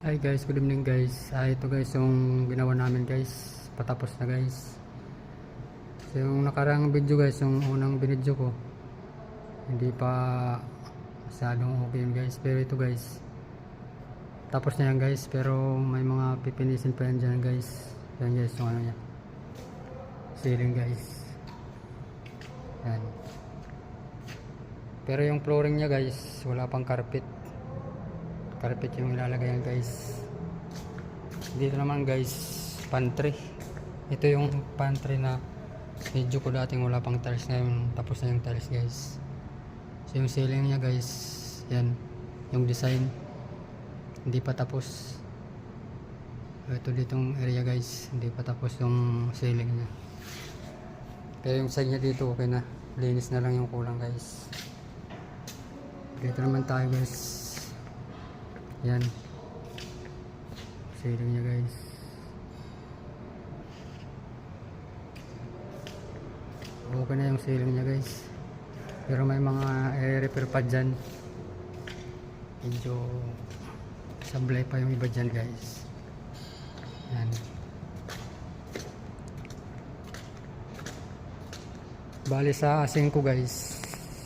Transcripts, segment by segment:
Hi guys, good evening guys. Ito guys yung ginawa namin guys. Patapos na guys. So yung nakarang video guys, yung unang binidyo ko, hindi pa masyadong okay yun guys. Pero ito guys, tapos na yan guys. Pero may mga pipinisin pa yan dyan guys. Yan guys yung ano niya, ceiling guys. Yan. Pero yung flooring niya guys, wala pang carpet yung ilalagay guys. Dito naman guys, pantry. Ito yung pantry na medyo ko dating wala pang tiles, ngayon tapos na yung tiles guys. So yung ceiling nya guys, yan yung design, hindi pa tapos. Ito ditong area guys, hindi pa tapos yung ceiling nya. Pero yung side nya dito okay na, linis na lang yung kulang guys. Dito naman tayo guys. Yan ceiling nya guys. Okay na yung ceiling nya guys, pero may mga repair pa dyan. Medyo sablay pa yung iba dyan guys. Yan. Bali sa asing ko guys,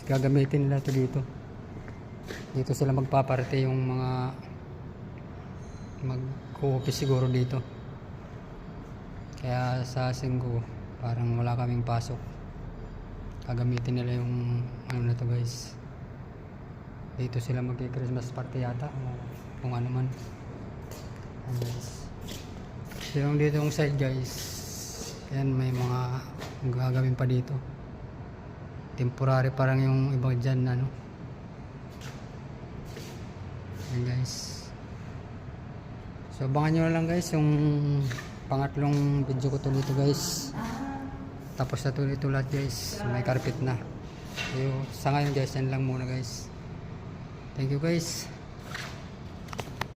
gagamitin nila ito dito. Dito sila magpaparte yung mga mag-office siguro dito. Kaya sa Singgo parang wala kaming pasok. Gagamitin nila yung ano na to guys. Dito sila magki-Christmas party yata o kung ano man. Ayan guys. So yung dito yung side guys, yan may mga gagawin pa dito. Temporary parang yung iba dyan ano. Ayan guys. So abangan nyo na lang guys yung pangatlong video ko to dito guys. Tapos na to dito lahat guys, may carpet na. So sa ngayon guys, yan lang muna guys. Thank you guys.